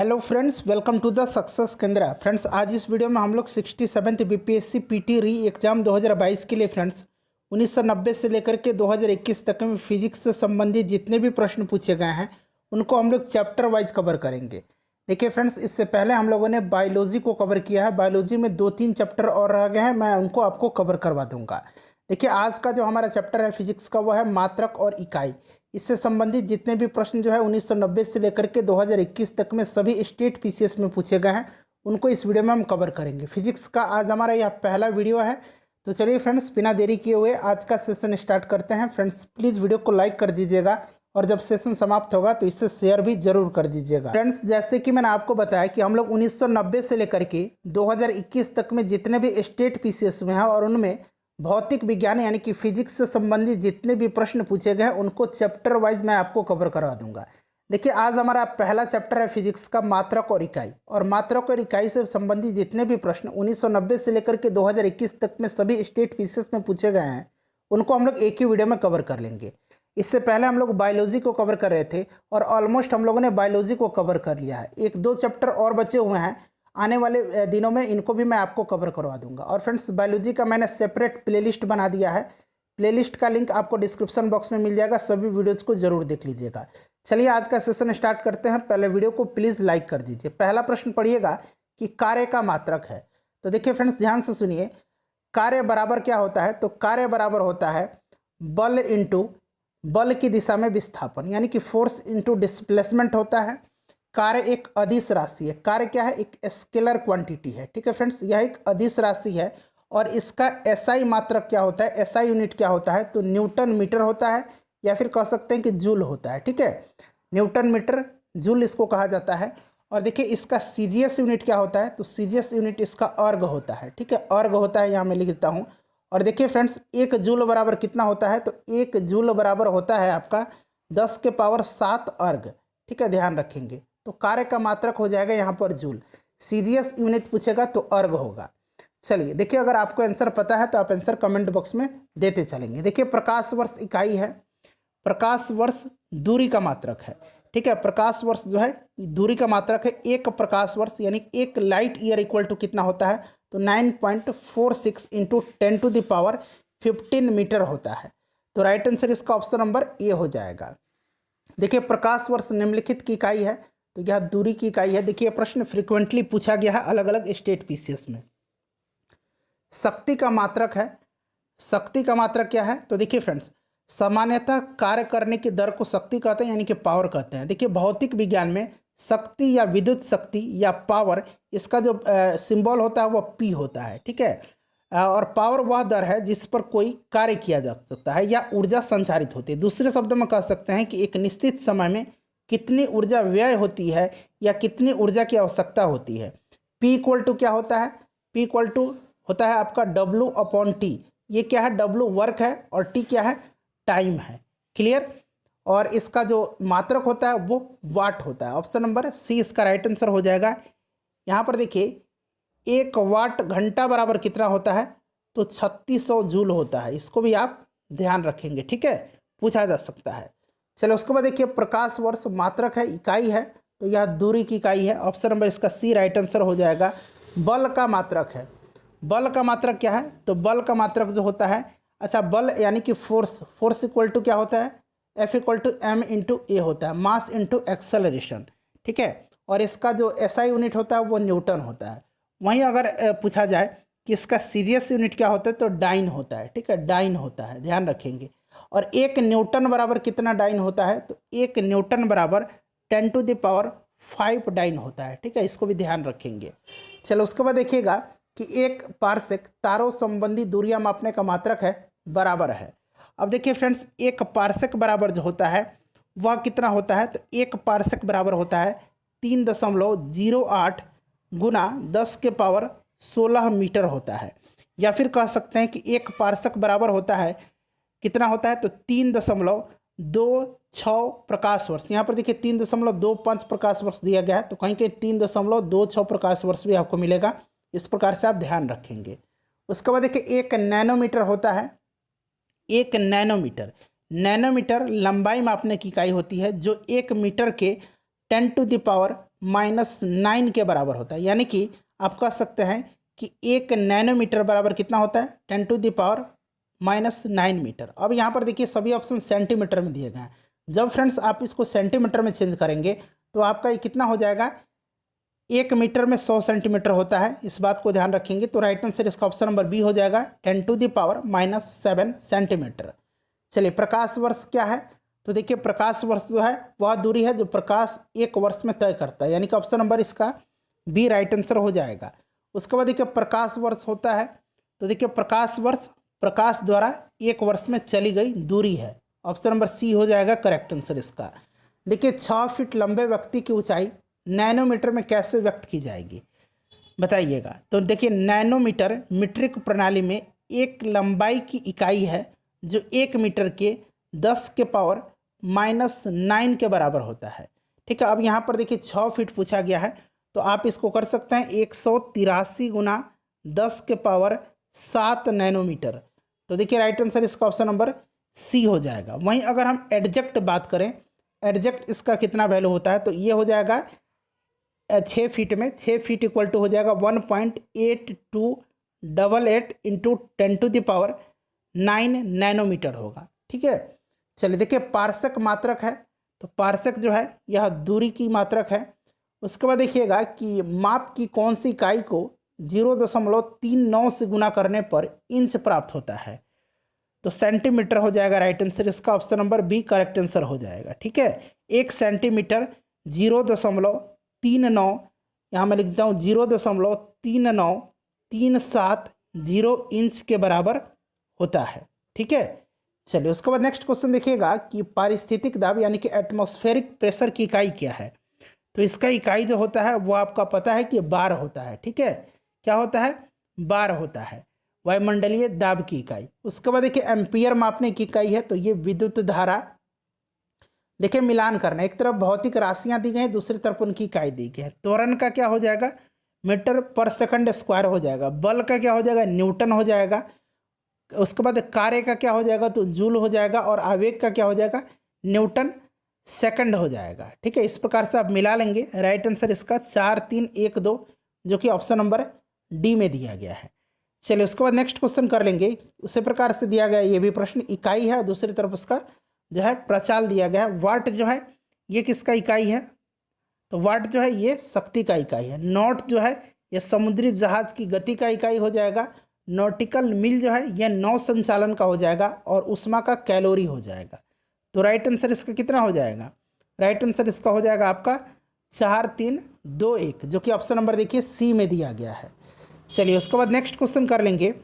Hello friends, welcome to the success Kendra. Friends, आज इस video में हम लोग 67th बीपीएससी पीटी री एग्जाम 2022 के लिए फ्रेंड्स 1990 से लेकर के 2021 तक में फिजिक्स से संबंधित जितने भी प्रश्न पूछे गए हैं उनको हम लोग चैप्टर वाइज कवर करेंगे। देखिए फ्रेंड्स, इससे पहले हम लोगों ने बायोलॉजी को कवर किया है। बायोलॉजी में 2-3 चैप्टर और रह गए हैं, मैं उनको आपको कवर करवा दूंगा। देखिए, आज का जो हमारा चैप्टर है फिजिक्स का वो है मात्रक और इकाई। इससे संबंधित जितने भी प्रश्न जो है 1990 से लेकर के 2021 तक में सभी स्टेट पीसीएस में पूछे गए हैं, उनको इस वीडियो में हम कवर करेंगे। फिजिक्स का आज हमारा यह पहला वीडियो है। तो चलिए फ्रेंड्स, बिना देरी किए हुए आज का सेशन स्टार्ट करते हैं। फ्रेंड्स, प्लीज़ वीडियो को लाइक कर दीजिएगा और जब सेशन समाप्त होगा तो इसे शेयर भी जरूर कर दीजिएगा। फ्रेंड्स, जैसे कि मैंने आपको बताया कि हम लोग 1990 से लेकर के 2021 तक में जितने भी स्टेट पीसीएस में हैं और उनमें भौतिक विज्ञान यानी कि फिजिक्स से संबंधित जितने भी प्रश्न पूछे गए हैं उनको चैप्टर वाइज मैं आपको कवर करवा दूंगा। देखिए, आज हमारा पहला चैप्टर है फिजिक्स का मात्रक और इकाई। और मात्रक और इकाई से संबंधित जितने भी प्रश्न 1990 से लेकर के 2021 तक में सभी स्टेट पीसीएस में पूछे गए हैं उनको हम लोग एक ही वीडियो में कवर कर लेंगे। इससे पहले हम लोग बायोलॉजी को कवर कर रहे थे और ऑलमोस्ट हम लोगों ने बायोलॉजी को कवर कर लिया है। 1-2 चैप्टर और बचे हुए हैं, आने वाले दिनों में इनको भी मैं आपको कवर करवा दूंगा। और फ्रेंड्स, बायोलॉजी का मैंने सेपरेट प्लेलिस्ट बना दिया है। प्लेलिस्ट का लिंक आपको डिस्क्रिप्शन बॉक्स में मिल जाएगा, सभी वीडियोज़ को जरूर देख लीजिएगा। चलिए आज का सेशन स्टार्ट करते हैं। पहले वीडियो को प्लीज़ लाइक कर दीजिए। पहला प्रश्न पढ़िएगा कि कार्य का मात्रक है। तो देखिए फ्रेंड्स, ध्यान से सुनिए। कार्य बराबर क्या होता है? तो कार्य बराबर होता है बल इंटू बल की दिशा में विस्थापन, यानी कि फोर्स इंटू डिस्प्लेसमेंट होता है। कार्य एक अदिश राशि है। कार्य क्या है? एक स्केलर क्वांटिटी है। ठीक है फ्रेंड्स, यह एक अदिश राशि है और इसका एसआई मात्रक क्या होता है, एसआई यूनिट क्या होता है? तो न्यूटन मीटर होता है, या फिर कह सकते हैं कि जूल होता है। ठीक है, न्यूटन मीटर जूल इसको कहा जाता है। और देखिए, इसका सीजीएस यूनिट क्या होता है? तो सीजीएस यूनिट इसका अर्ग होता है। ठीक है, अर्ग होता है, यहाँ मैं लिख देता हूँ। और देखिए फ्रेंड्स, 1 जूल बराबर कितना होता है? तो 1 जूल बराबर होता है आपका 10 के पावर 7 अर्ग। ठीक है, ध्यान रखेंगे। तो कार्य का मात्रक हो जाएगा यहाँ पर जूल। सीजीएस यूनिट पूछेगा तो अर्ग होगा। चलिए देखिए, अगर आपको आंसर पता है तो आप आंसर कमेंट बॉक्स में देते चलेंगे। देखिए, प्रकाश वर्ष इकाई है। प्रकाश वर्ष दूरी का मात्रक है। ठीक है, प्रकाश वर्ष जो है दूरी का मात्रक है। 1 प्रकाश वर्ष यानी 1 लाइट ईयर इक्वल टू कितना होता है? तो 9.46 इंटू 10⁻15 मीटर होता है। तो राइट आंसर इसका ऑप्शन नंबर ए हो जाएगा। देखिए, प्रकाश वर्ष निम्नलिखित की इकाई है, तो यह दूरी की इकाई है। देखिए, प्रश्न फ्रीक्वेंटली पूछा गया है अलग अलग स्टेट पीसीएस में। शक्ति का मात्रक है। शक्ति का मात्रक क्या है? तो देखिए फ्रेंड्स, सामान्यतः कार्य करने की दर को शक्ति कहते हैं, यानी कि पावर कहते हैं। देखिए, भौतिक विज्ञान में शक्ति या विद्युत शक्ति या पावर, इसका जो सिंबल होता है वो पी होता है। ठीक है, और पावर वह दर है जिस पर कोई कार्य किया जा सकता है या ऊर्जा संचारित होती है। दूसरे शब्दों में कह सकते हैं कि एक निश्चित समय में कितनी ऊर्जा व्यय होती है या कितनी ऊर्जा की आवश्यकता होती है। P इक्वल टू क्या होता है? P इक्वल टू होता है आपका W/T। ये क्या है? W वर्क है और T क्या है? टाइम है। क्लियर? और इसका जो मात्रक होता है वो वाट होता है। ऑप्शन नंबर सी इसका राइट आंसर हो जाएगा। यहाँ पर देखिए, 1 वाट घंटा बराबर कितना होता है? तो 3600 जूल होता है। इसको भी आप ध्यान रखेंगे। ठीक है, पूछा जा सकता है। चलो उसके बाद देखिए, प्रकाश वर्ष मात्रक है, इकाई है, तो यह दूरी की इकाई है। ऑप्शन नंबर इसका सी राइट आंसर हो जाएगा। बल का मात्रक है। बल का मात्रक क्या है? तो बल का मात्रक जो होता है, अच्छा, बल यानी कि फोर्स इक्वल टू क्या होता है? F equal to M into A होता है, मास इंटू एक्सेलरेशन। ठीक है, और इसका जो एसआई यूनिट होता है वो न्यूटन होता है। वहीं अगर पूछा जाए कि इसका सीजीएस यूनिट क्या होता है, तो डाइन होता है। ठीक है, डाइन होता है, ध्यान रखेंगे। और 1 न्यूटन बराबर कितना डाइन होता है? तो 1 न्यूटन बराबर 10⁵ डाइन होता है। ठीक है, इसको भी ध्यान रखेंगे। चलो उसके बाद देखिएगा कि 1 पारसेक तारों संबंधी दूरियां मापने का मात्रक है, बराबर है। अब देखिए फ्रेंड्स, 1 पारसेक बराबर जो होता है वह कितना होता है? तो 1 पारसेक बराबर होता है 3.08 गुना 10 के पावर 16 मीटर होता है। या फिर कह सकते हैं कि 1 पारसेक बराबर होता है कितना होता है? तो 3.26 प्रकाश वर्ष। यहाँ पर देखिए 3.25 प्रकाश वर्ष दिया गया है, तो कहीं कहीं 3.26 प्रकाश वर्ष भी आपको मिलेगा। इस प्रकार से आप ध्यान रखेंगे। उसके बाद देखिए, 1 नैनोमीटर होता है। 1 नैनोमीटर, नैनोमीटर लंबाई मापने की इकाई होती है जो 1 मीटर के 10⁻⁻⁹ -9 के बराबर होता है। यानी कि आप कह सकते हैं कि 1 नैनोमीटर बराबर कितना होता है, 10⁻⁹ मीटर। अब यहाँ पर देखिए सभी ऑप्शन सेंटीमीटर में दिए गए हैं। जब फ्रेंड्स आप इसको सेंटीमीटर में चेंज करेंगे तो आपका ये कितना हो जाएगा, 1 मीटर में 100 सेंटीमीटर होता है। इस बात को ध्यान रखेंगे। तो राइट आंसर इसका ऑप्शन नंबर बी हो जाएगा, 10⁻⁷ सेंटीमीटर। चलिए प्रकाश वर्ष क्या है, तो देखिए प्रकाश वर्ष जो है वह दूरी है जो प्रकाश 1 वर्ष में तय करता है, यानी कि ऑप्शन नंबर इसका बी राइट आंसर हो जाएगा। उसके बाद देखिए प्रकाश वर्ष होता है, तो देखिए प्रकाश वर्ष प्रकाश द्वारा 1 वर्ष में चली गई दूरी है। ऑप्शन नंबर सी हो जाएगा करेक्ट आंसर इसका। देखिए 6 फीट लंबे व्यक्ति की ऊंचाई नैनोमीटर में कैसे व्यक्त की जाएगी, बताइएगा। तो देखिए नैनोमीटर मीट्रिक प्रणाली में एक लंबाई की इकाई है जो 1 मीटर के 10⁻⁹ के बराबर होता है। ठीक है, अब यहाँ पर देखिए 6 फीट पूछा गया है, तो आप इसको कर सकते हैं 183 गुना 10⁻⁷ नैनोमीटर। तो देखिए राइट आंसर इसका ऑप्शन नंबर सी हो जाएगा। वहीं अगर हम एडजेक्ट बात करें, एडजेक्ट इसका कितना वैल्यू होता है, तो ये हो जाएगा 6 फीट में 6 फीट इक्वल टू हो जाएगा 1.8288 इंटू 10⁻9 नैनोमीटर होगा। ठीक है, चलिए देखिए पार्सक मात्रक है, तो पार्सक जो है यह दूरी की मात्रक है। उसके बाद देखिएगा कि माप की कौन सी इकाई को 0.39 से गुना करने पर इंच प्राप्त होता है, तो सेंटीमीटर हो जाएगा राइट आंसर इसका। Option number B correct answer हो जाएगा। ठीक है, 1 सेंटीमीटर 0.39, यहाँ मैं लिखता हूँ 0.3937 इंच के बराबर होता है। ठीक है, चलिए उसके बाद नेक्स्ट क्वेश्चन देखिएगा कि पारिस्थितिक दाब यानी कि एटमॉस्फेरिक प्रेशर की इकाई क्या है, तो इसका इकाई जो होता है वो आपका पता है कि बार होता है। ठीक है, क्या होता है, बार होता है, वायुमंडलीय दाब की इकाई। उसके बाद देखिए एम्पियर मापने की इकाई है, तो ये विद्युत धारा। देखिए मिलान करना, एक तरफ भौतिक राशियां दी गई हैं, दूसरी तरफ उनकी इकाई दी गई है। त्वरण का क्या हो जाएगा, मीटर पर सेकंड स्क्वायर हो जाएगा। बल का क्या हो जाएगा, न्यूटन हो जाएगा। उसके बाद कार्य का क्या हो जाएगा, तो जूल हो जाएगा। और आवेग का क्या हो जाएगा, न्यूटन सेकंड हो जाएगा। ठीक है, इस प्रकार से आप मिला लेंगे। राइट आंसर इसका 4, 3, 1, 2 जो कि ऑप्शन नंबर डी में दिया गया है। चलिए उसके बाद नेक्स्ट क्वेश्चन कर लेंगे। उसी प्रकार से दिया गया ये भी प्रश्न, इकाई है, दूसरी तरफ उसका जो है प्रचाल दिया गया है। वाट जो है ये किसका इकाई है, तो वाट जो है ये शक्ति का इकाई है। नॉट जो है ये समुद्री जहाज की गति का इकाई हो जाएगा। नॉटिकल मील जो है यह नौ संचालन का हो जाएगा। और उष्मा का कैलोरी हो जाएगा। तो राइट आंसर इसका कितना हो जाएगा, राइट आंसर इसका हो जाएगा आपका 4, 3, 2, 1 जो कि ऑप्शन नंबर देखिए सी में दिया गया है। चलिए उसके बाद नेक्स्ट क्वेश्चन कर लेंगे।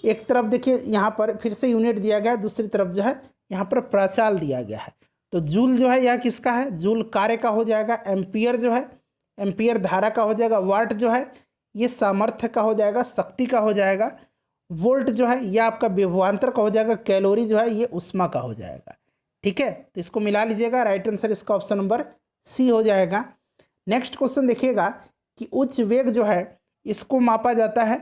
एक तरफ देखिए यहाँ पर फिर से यूनिट दिया गया है, दूसरी तरफ जो है यहाँ पर प्रचाल दिया गया है। तो जूल जो है यह किसका है, जूल कार्य का हो जाएगा। एम्पियर जो है एम्पियर धारा का हो जाएगा। वाट जो है ये सामर्थ्य का हो जाएगा, शक्ति का हो जाएगा। वोल्ट जो है यह आपका विभवांतर का हो जाएगा। कैलोरी जो है ये उष्मा का हो जाएगा। ठीक है, तो इसको मिला लीजिएगा। राइट आंसर इसका ऑप्शन नंबर सी हो जाएगा। नेक्स्ट क्वेश्चन देखिएगा कि उच्च वेग जो है इसको मापा जाता है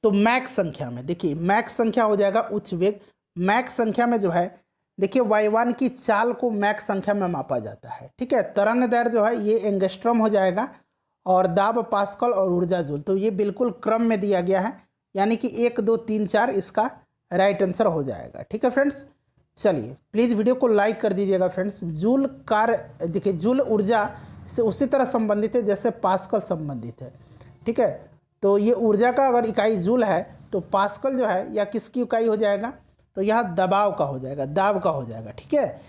तो मैक संख्या में। देखिए मैक संख्या हो जाएगा उच्च वेग। मैक संख्या में जो है देखिए वायुयान की चाल को मैक संख्या में मापा जाता है। ठीक है, तरंग दैर्घ्य जो है ये एंगस्ट्रॉम हो जाएगा। और दाब पास्कल और ऊर्जा जूल, तो ये बिल्कुल क्रम में दिया गया है, यानी कि 1, 2, 3, 4 इसका राइट आंसर हो जाएगा। ठीक है फ्रेंड्स, चलिए प्लीज़ वीडियो को लाइक कर दीजिएगा फ्रेंड्स। जूल कार्य देखिए जूल ऊर्जा से उसी तरह संबंधित है जैसे पास्कल संबंधित है। ठीक है, तो ये ऊर्जा का अगर इकाई जूल है तो पास्कल जो है या किसकी इकाई हो जाएगा, तो यह दबाव का हो जाएगा, दाब का हो जाएगा। ठीक है,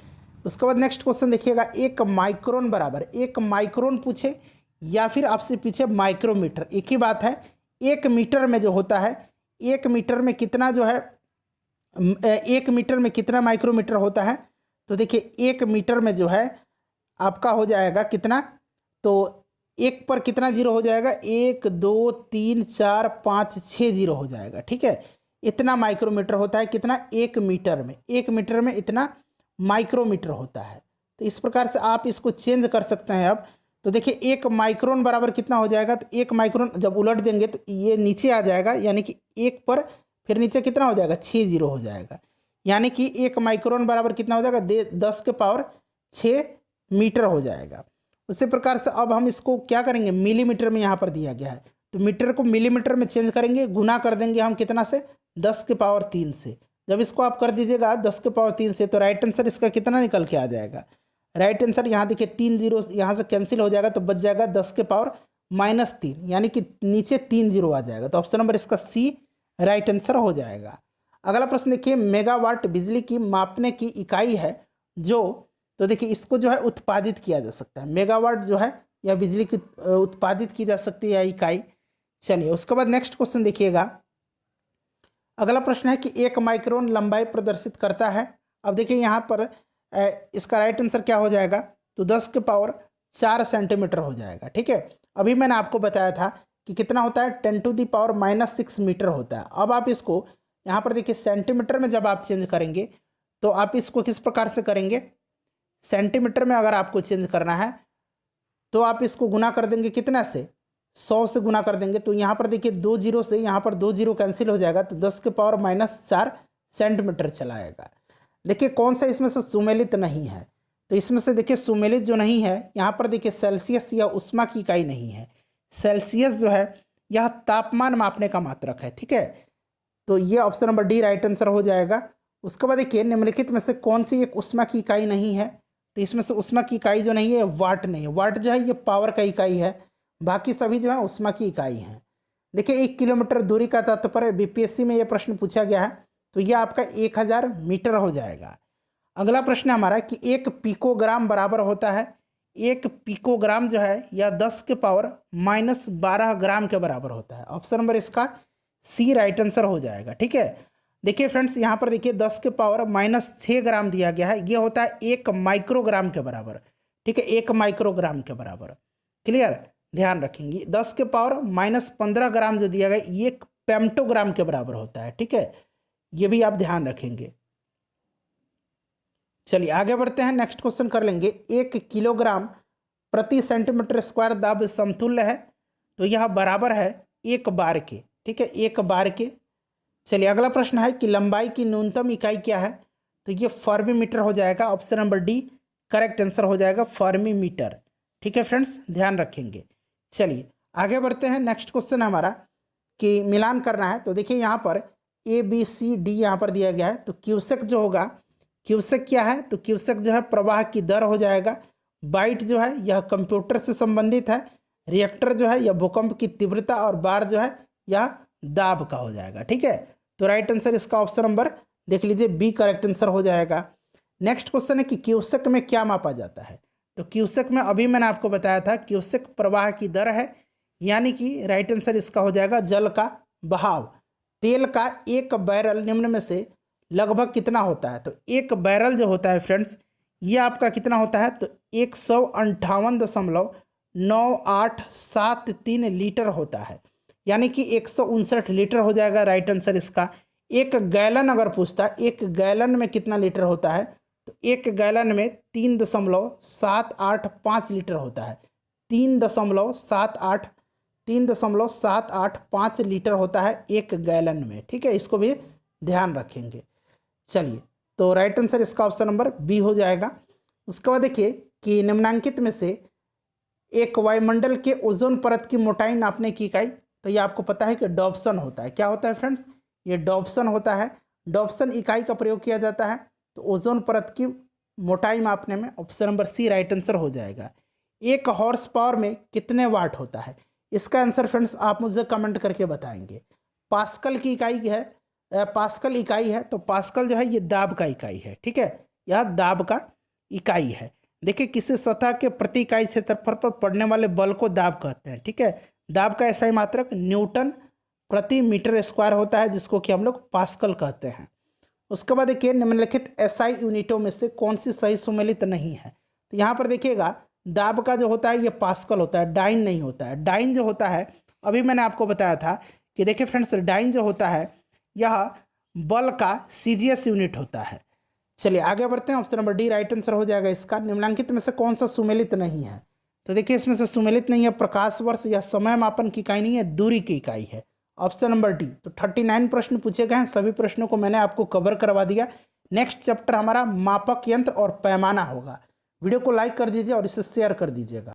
उसके बाद नेक्स्ट क्वेश्चन देखिएगा। 1 माइक्रोन बराबर 1 माइक्रोन पूछे या फिर आपसे पीछे माइक्रोमीटर, एक ही बात है। 1 मीटर में जो होता है, 1 मीटर में कितना जो है 1 मीटर में कितना माइक्रोमीटर होता है, तो देखिए 1 मीटर में जो है आपका हो जाएगा कितना, तो 1 पर कितना जीरो हो जाएगा, 1, 2, 3, 4, 5, 6 जीरो हो जाएगा। ठीक है, इतना माइक्रोमीटर होता है कितना, 1 मीटर में। 1 मीटर में इतना माइक्रोमीटर होता है। तो इस प्रकार से आप इसको चेंज कर सकते हैं। अब तो देखिए 1 माइक्रोन बराबर कितना हो जाएगा, तो 1 माइक्रोन जब उलट देंगे तो ये नीचे आ जाएगा, यानी कि 1 पर फिर नीचे कितना हो जाएगा, 6 जीरो हो जाएगा। यानी कि 1 माइक्रोन बराबर कितना हो जाएगा, 10 के पावर 6 मीटर हो जाएगा। उसी प्रकार से अब हम इसको क्या करेंगे, मिलीमीटर में यहाँ पर दिया गया है तो मीटर को मिलीमीटर में चेंज करेंगे, गुना कर देंगे हम कितना से, 10⁻³ से। जब इसको आप कर दीजिएगा 10⁻³ से तो राइट आंसर इसका कितना निकल के आ जाएगा, राइट आंसर यहाँ देखिए 3 जीरो यहाँ से कैंसिल हो जाएगा तो बच जाएगा 10⁻³ यानी कि नीचे 3 जीरो आ जाएगा। तो ऑप्शन नंबर इसका सी राइट आंसर हो जाएगा। अगला प्रश्न देखिए, मेगावाट बिजली की मापने की इकाई है जो, तो देखिए इसको जो है उत्पादित किया जा सकता है, मेगावाट जो है यह बिजली की उत्पादित की जा सकती है इकाई। चलिए उसके बाद नेक्स्ट क्वेश्चन देखिएगा। अगला प्रश्न है कि 1 माइक्रोन लंबाई प्रदर्शित करता है। अब देखिए यहाँ पर इसका राइट आंसर क्या हो जाएगा, तो 10⁴ सेंटीमीटर हो जाएगा। ठीक है, अभी मैंने आपको बताया था कि कितना होता है, 10⁻⁻6 मीटर होता है। अब आप इसको यहाँ पर देखिए सेंटीमीटर में जब आप चेंज करेंगे तो आप इसको किस प्रकार से करेंगे, सेंटीमीटर में अगर आपको चेंज करना है तो आप इसको गुना कर देंगे कितना से, 100 से गुना कर देंगे। तो यहाँ पर देखिए 2 जीरो से यहाँ पर 2 जीरो कैंसिल हो जाएगा तो 10⁻⁻4 सेंटीमीटर चला आएगा। देखिए कौन सा इसमें से सुमेलित नहीं है, तो इसमें से देखिए सुमेलित जो नहीं है, यहाँ पर देखिए सेल्सियस या उष्मा की इकाई नहीं है। सेल्सियस जो है यह तापमान मापने का मात्रक है। ठीक है, तो ये option number D right answer हो जाएगा। उसके बाद देखिए निम्नलिखित में से कौन सी एक उष्मा की इकाई नहीं है, तो इसमें से उष्मा की इकाई जो नहीं है वाट नहीं है। वाट जो है ये पावर का इकाई है, बाकी सभी जो है उष्मा की इकाई है। देखिए 1 किलोमीटर दूरी का तात्पर्य बीपीएससी में ये प्रश्न पूछा गया है, तो ये आपका 1000 मीटर हो जाएगा। अगला प्रश्न हमारा कि 1 पिकोग्राम बराबर होता है, 1 पिकोग्राम जो है यह 10⁻12 ग्राम के बराबर होता है। ऑप्शन नंबर इसका सी राइट आंसर हो जाएगा। ठीक है, देखिए फ्रेंड्स यहाँ पर देखिए 10⁻6 ग्राम दिया गया है, ये होता है 1 माइक्रोग्राम के बराबर। ठीक है, 1 माइक्रोग्राम के बराबर, क्लियर, ध्यान रखेंगे। 10⁻15 ग्राम जो दिया गया ये 1 पेम्टोग्राम के बराबर होता है। ठीक है, ये भी आप ध्यान रखेंगे। चलिए आगे बढ़ते हैं, नेक्स्ट क्वेश्चन कर लेंगे। 1 किलोग्राम प्रति सेंटीमीटर स्क्वायर दाब समतुल्य है, तो यह बराबर है 1 बार के। ठीक है, 1 बार के। चलिए अगला प्रश्न है कि लंबाई की न्यूनतम इकाई क्या है, तो ये फर्मी मीटर हो जाएगा। Option number D correct answer हो जाएगा, फर्मी मीटर। ठीक है फ्रेंड्स, ध्यान रखेंगे। चलिए आगे बढ़ते हैं, नेक्स्ट क्वेश्चन हमारा कि मिलान करना है। तो देखिए यहाँ पर ABCD यहाँ पर दिया गया है, तो क्यूसेक जो होगा, क्यूसेक क्या है, तो क्यूसेक जो है प्रवाह की दर हो जाएगा। बाइट जो है यह कंप्यूटर से संबंधित है। रिएक्टर जो है यह भूकंप की तीव्रता, और बार जो है यह दाब का हो जाएगा। ठीक है, तो राइट आंसर इसका ऑप्शन नंबर देख लीजिए बी करेक्ट आंसर हो जाएगा। नेक्स्ट क्वेश्चन है कि क्यूसेक में क्या मापा जाता है, तो क्यूसेक में अभी मैंने आपको बताया था क्यूसेक प्रवाह की दर है, यानी कि राइट आंसर इसका हो जाएगा जल का बहाव। तेल का 1 बैरल निम्न में से लगभग कितना होता है, तो 1 बैरल जो होता है फ्रेंड्स ये आपका कितना होता है, तो 158.9873 लीटर होता है, यानी कि 159 लीटर हो जाएगा राइट आंसर इसका। 1 गैलन अगर पूछता है 1 गैलन में कितना लीटर होता है, तो 1 गैलन में 3.785 लीटर होता है। 3.785 लीटर होता है 1 गैलन में। ठीक है, इसको भी ध्यान रखेंगे। चलिए, तो राइट आंसर इसका ऑप्शन नंबर बी हो जाएगा। उसके बाद देखिए कि निम्नांकित में से एक वायुमंडल के ओजोन परत की मोटाई नापने की इकाई, तो ये आपको पता है कि डॉप्सन होता है। क्या होता है फ्रेंड्स, ये डॉप्सन होता है। डॉप्सन इकाई का प्रयोग किया जाता है तो ओजोन परत की मोटाई मापने में। Option number C right answer हो जाएगा। 1 हॉर्स पावर में कितने वाट होता है, इसका आंसर फ्रेंड्स आप मुझे कमेंट करके बताएंगे। पास्कल की इकाई है, पास्कल इकाई है, तो पास्कल जो है ये दाब का इकाई है। ठीक है, यह दाब का इकाई है। देखिए किसी सतह के प्रति इकाई क्षेत्रफल पर पड़ने वाले बल को दाब कहते हैं। ठीक है, दाब का ऐसा ही मात्रक न्यूटन प्रति मीटर स्क्वायर होता है, जिसको कि हम लोग पास्कल कहते हैं। उसके बाद देखिए निम्नलिखित एसआई यूनिटों में से कौन सी सही सुमेलित नहीं है, तो यहाँ पर देखिएगा दाब का जो होता है ये पास्कल होता है, डाइन नहीं होता है। डाइन जो होता है अभी मैंने आपको बताया था कि देखिए फ्रेंड्स डाइन जो होता है यह बल का सीजीएस यूनिट होता है। चलिए आगे बढ़ते हैं, option number D right answer हो जाएगा इसका। निम्नलिखित में से कौन सा सुमेलित नहीं है, तो देखिए इसमें से सुमेलित नहीं है प्रकाश वर्ष या समय मापन की इकाई नहीं है, दूरी की इकाई है। Option number D. तो 39 प्रश्न पूछे गए हैं, सभी प्रश्नों को मैंने आपको कवर करवा दिया। नेक्स्ट चैप्टर हमारा मापक यंत्र और पैमाना होगा। वीडियो को लाइक कर दीजिए और इसे शेयर कर दीजिएगा।